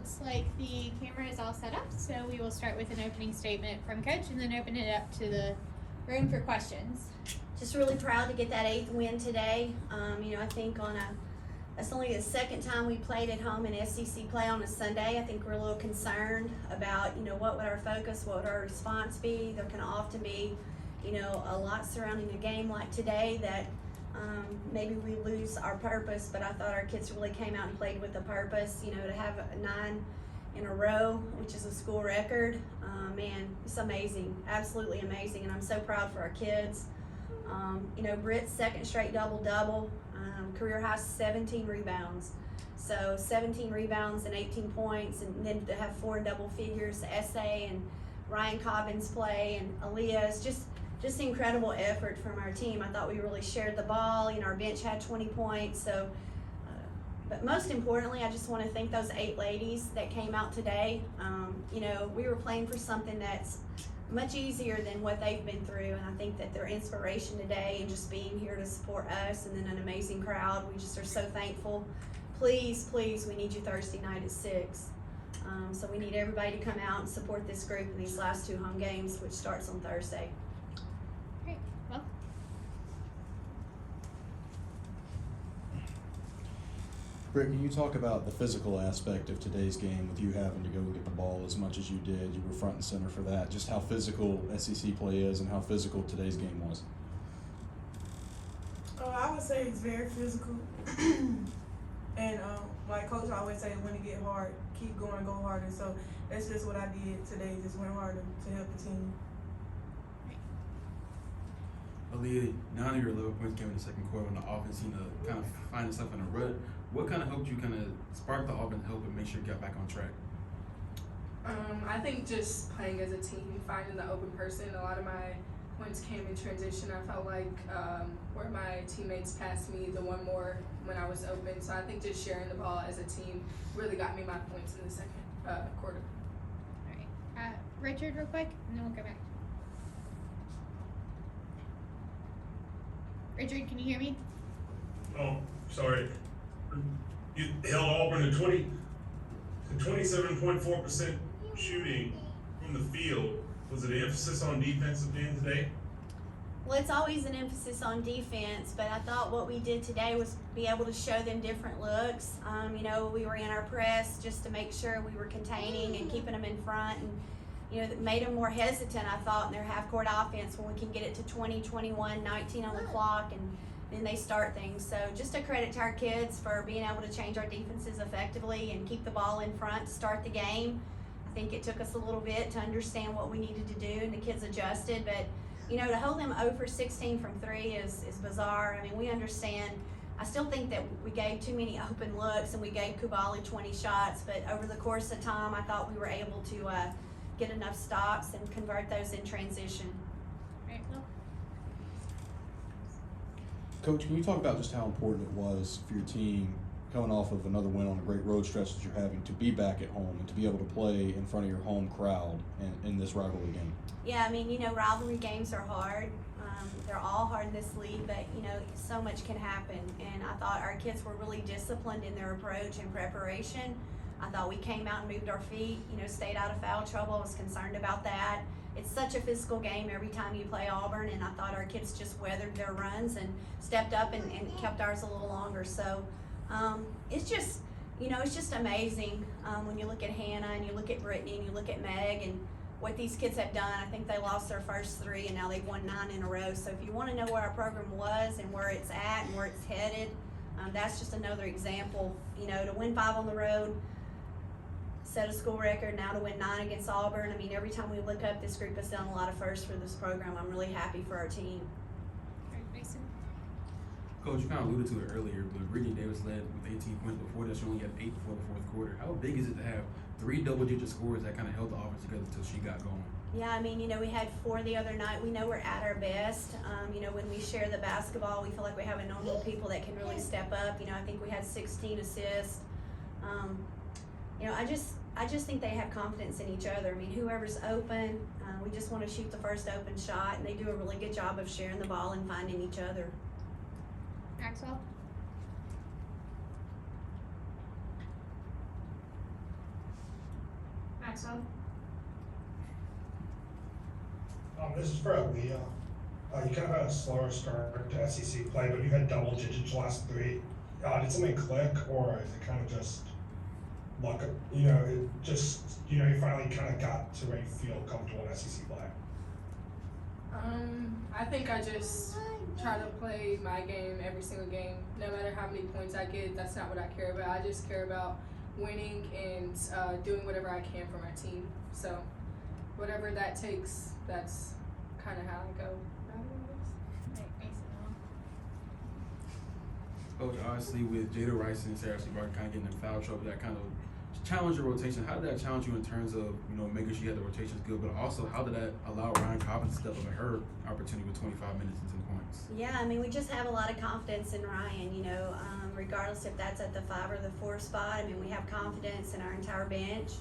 looks like the camera is all set up, so we will start with an opening statement from Coach and then open it up to the room for questions. Just really proud to get that 8th win today. I think that's only the second time we played at home in SEC play on a Sunday. I think we're a little concerned about, what would our focus, what would our response be. There can often be, a lot surrounding a game like today that maybe we lose our purpose, but I thought our kids really came out and played with a purpose. To have 9 in a row, which is a school record, man, it's amazing, absolutely amazing, and I'm so proud for our kids. Britt's second straight double-double, career high 17 rebounds. So 17 rebounds and 18 points, and then to have 4 in double figures, S.A. and Ryan Cobbins play, and Aaliyah, is just incredible effort from our team. I thought we really shared the ball. Our bench had 20 points. So, but most importantly, I just want to thank those 8 ladies that came out today. We were playing for something that's much easier than what they've been through, and I think that their inspiration today and just being here to support us and then an amazing crowd, we just are so thankful. Please, we need you Thursday night at 6. So we need everybody to come out and support this group in these last 2 home games, which starts on Thursday. Great. Well, Britt, can you talk about the physical aspect of today's game with you having to go get the ball as much as you did? You were front and center for that. Just how physical SEC play is and how physical today's game was. Oh, I would say it's very physical. And like Coach always say, when it get hard, keep going, go harder. So that's just what I did today, just went harder to help the team. Aaliyah, 9 of your 11 points came in the second quarter when the offense seemed to kind of find itself in a rut. What kind of helped you kind of spark the offense, help it make sure you got back on track? I think just playing as a team, finding the open person. A lot of my points came in transition. I felt like where my teammates passed me, the one more when I was open. So I think just sharing the ball as a team really got me my points in the second quarter. all right. Richard, real quick, and then we'll go back. Richard, can you hear me? Oh, sorry. You held Auburn to 27.4% shooting from the field. Was it an emphasis on defense again today? Well, it's always an emphasis on defense, but I thought what we did today was be able to show them different looks. We were in our press just to make sure we were containing and keeping them in front, and that made them more hesitant, I thought, in their half-court offense when we can get it to 20, 21, 19 on the clock, and then they start things. So just a credit to our kids for being able to change our defenses effectively and keep the ball in front to start the game. I think it took us a little bit to understand what we needed to do, and the kids adjusted, but to hold them 0 for 16 from 3 is bizarre. I mean, we understand. I still think that we gave too many open looks, and we gave Kubali 20 shots, but over the course of time, I thought we were able to get enough stops and convert those in transition. Right, well. Coach, can you talk about just how important it was for your team coming off of another win on a great road stretch that you're having to be back at home and to be able to play in front of your home crowd in this rivalry game? Yeah, I mean, rivalry games are hard. They're all hard in this league, but, so much can happen. And I thought our kids were really disciplined in their approach and preparation. I thought we came out and moved our feet, stayed out of foul trouble. I was concerned about that. It's such a physical game every time you play Auburn, and I thought our kids just weathered their runs and stepped up and kept ours a little longer. So it's just, it's just amazing when you look at Hannah and you look at Brittany and you look at Meg and what these kids have done. I think they lost their first 3 and now they've won 9 in a row. So if you want to know where our program was and where it's at and where it's headed, that's just another example. To win 5 on the road, set a school record, now to win 9 against Auburn. I mean, every time we look up, this group has done a lot of firsts for this program. I'm really happy for our team. All right, Mason. Coach, you kind of alluded to it earlier, but Brittany Davis led with 18 points before that. She only had 8 before the fourth quarter. How big is it to have 3 double-digit scores that kind of held the offense together until she got going? Yeah, I mean, we had 4 the other night. We know we're at our best. When we share the basketball, we feel like we have a number of people that can really step up. I think we had 16 assists. I just think they have confidence in each other. I mean, whoever's open, we just want to shoot the first open shot, and they do a really good job of sharing the ball and finding each other. Maxwell? Maxwell. This is for Aaliyah. You kind of had a slower start to SEC play, but you had double digits last three. Did something click, or is it kind of just luck? You know, it just, you finally kind of got to where you feel comfortable in SEC play. I think I just try to play my game every single game. No matter how many points I get, that's not what I care about. I just care about winning and doing whatever I can for my team. So whatever that takes, that's kind of how I go. Coach, obviously with Jada Rice and Sarah Ashlee Barton kind of getting in foul trouble, that kind of challenged your rotation. How did that challenge you in terms of, making sure you had the rotations good, but also how did that allow Ryan Cobbins to step up at her opportunity with 25 minutes and 10 points? Yeah, I mean, we just have a lot of confidence in Ryan, regardless if that's at the 5 or the 4 spot. I mean, we have confidence in our entire bench.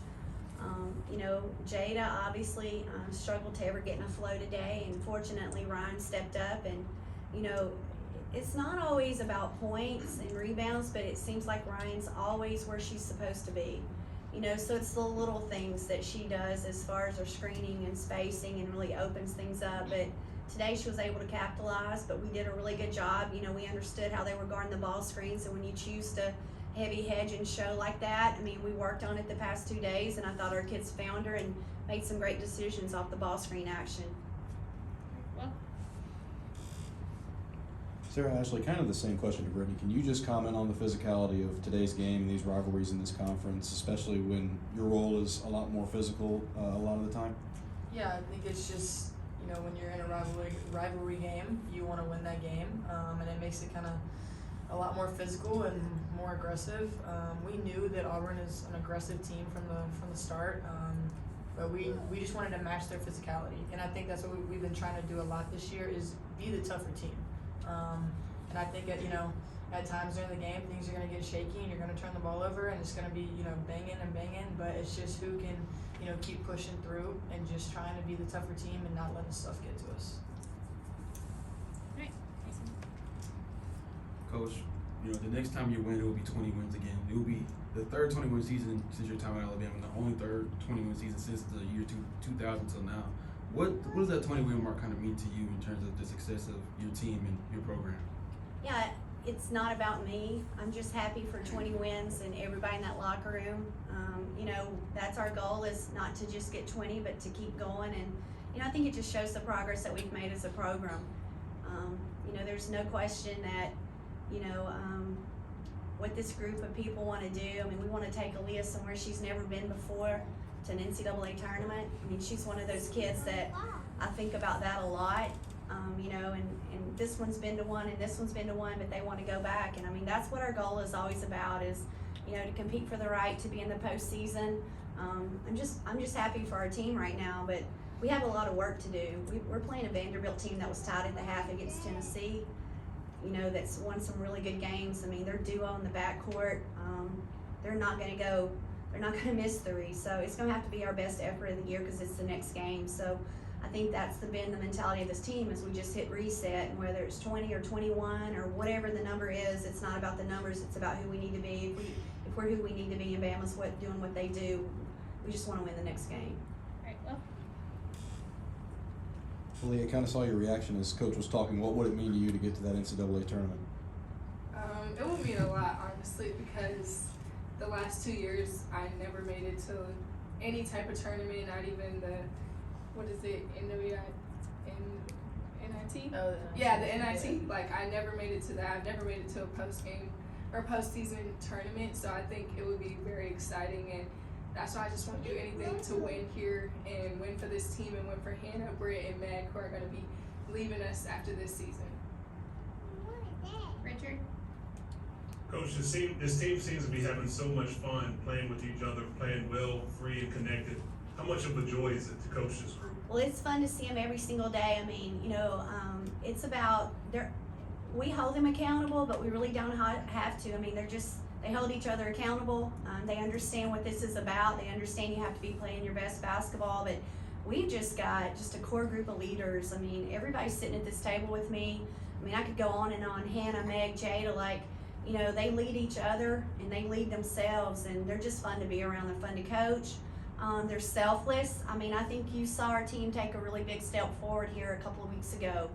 Jada obviously struggled to ever get in a flow today, and fortunately Ryan stepped up, and, it's not always about points and rebounds, but it seems like Ryan's always where she's supposed to be. So it's the little things that she does as far as her screening and spacing and really opens things up. But today she was able to capitalize, but we did a really good job. We understood how they were guarding the ball screen, so when you choose to heavy hedge and show like that, I mean, we worked on it the past 2 days, and I thought our kids found her and made some great decisions off the ball screen action. Well, Sarah, Ashlee, kind of the same question to Brittany. Can you just comment on the physicality of today's game and these rivalries in this conference, especially when your role is a lot more physical a lot of the time? Yeah, I think it's just, when you're in a rivalry game, you want to win that game, and it makes it kind of a lot more physical and more aggressive. We knew that Auburn is an aggressive team from the start, but we just wanted to match their physicality, and I think that's what we've been trying to do a lot this year, is be the tougher team. And I think at times during the game, things are going to get shaky and you're going to turn the ball over and it's going to be, banging and banging, but it's just who can, keep pushing through and just trying to be the tougher team and not letting stuff get to us. all right. Mason. Coach, the next time you win, it will be 20 wins again. It will be the third 20-win season since your time in Alabama, and the only third 20-win season since the year 2000 till now. What does that 20-win mark kind of mean to you in terms of the success of your team and your program? Yeah, it's not about me. I'm just happy for 20 wins and everybody in that locker room. That's our goal, is not to just get 20, but to keep going. And, I think it just shows the progress that we've made as a program. There's no question that, what this group of people want to do. I mean, we want to take Aaliyah somewhere she's never been before, to an NCAA tournament. I mean, she's one of those kids that I think about that a lot. And this one's been to one and this one's been to one, but they want to go back. And I mean, that's what our goal is always about, is, to compete for the right to be in the postseason. I'm just happy for our team right now, but we have a lot of work to do. We're playing a Vanderbilt team that was tied at the half against Tennessee, that's won some really good games. I mean, their duo in the backcourt, they're not going to miss 3. So it's going to have to be our best effort of the year, because it's the next game. So I think that's been the mentality of this team, is we just hit reset, and whether it's 20 or 21 or whatever the number is, it's not about the numbers, it's about who we need to be. If we're who we need to be and Bama's doing what they do, we just want to win the next game. All right, well. Aaliyah, I kind of saw your reaction as Coach was talking. What would it mean to you to get to that NCAA tournament? It would mean a lot, honestly, because the last 2 years I never made it to any type of tournament, not even the, NIT? Oh, Yeah, the NIT. Like, I never made it to that. I've never made it to a post-game or postseason tournament, so I think it would be very exciting, and that's why I just want to do anything to win here and win for this team and win for Hannah, Britt, and Meg, who are going to be leaving us after this season. Richard. Coach, this team seems to be having so much fun playing with each other, playing well, free, and connected. How much of a joy is it to coach this group? Well, it's fun to see them every single day. I mean, it's about we hold them accountable, but we really don't have to. I mean, they hold each other accountable. They understand what this is about. They understand you have to be playing your best basketball, but we've just got a core group of leaders. I mean, everybody's sitting at this table with me. I mean, I could go on and on. Hannah, Meg, Jada, they lead each other and they lead themselves, and they're just fun to be around. They're fun to coach. They're selfless. I mean, I think you saw our team take a really big step forward here a couple of weeks ago.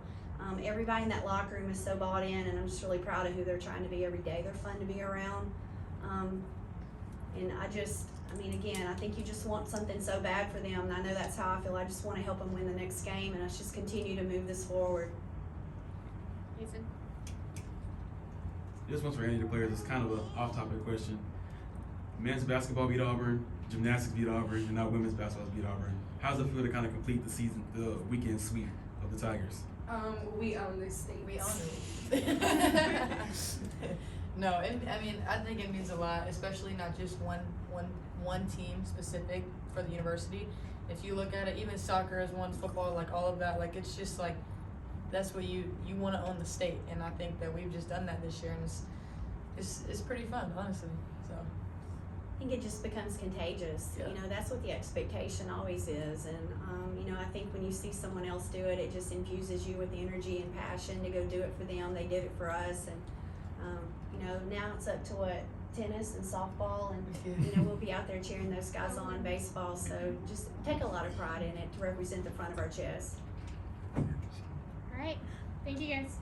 Everybody in that locker room is so bought in, and I'm just really proud of who they're trying to be every day. They're fun to be around. And I mean, again, I think you just want something so bad for them, and I know that's how I feel. I just want to help them win the next game, and let's just continue to move this forward. Jason? This one's for any of the players. It's kind of an off-topic question. Men's basketball beat Auburn, gymnastics beat Auburn, and now women's basketball beat Auburn. How does it feel to kind of complete the weekend sweep of the Tigers? We own this state. We own it. No, I mean, I think it means a lot, especially not just one team specific for the university. If you look at it, even soccer has won, football, like all of that, like it's just like that's what you want to own the state, and I think that we've just done that this year, and it's pretty fun, honestly. So I think it just becomes contagious. Yeah. You know, that's what the expectation always is. And, you know, I think when you see someone else do it, it just infuses you with energy and passion to go do it for them. They did it for us. And, you know, now it's up to tennis and softball. And, you know, we'll be out there cheering those guys on, baseball. So just take a lot of pride in it to represent the front of our chest. All right. Thank you, guys.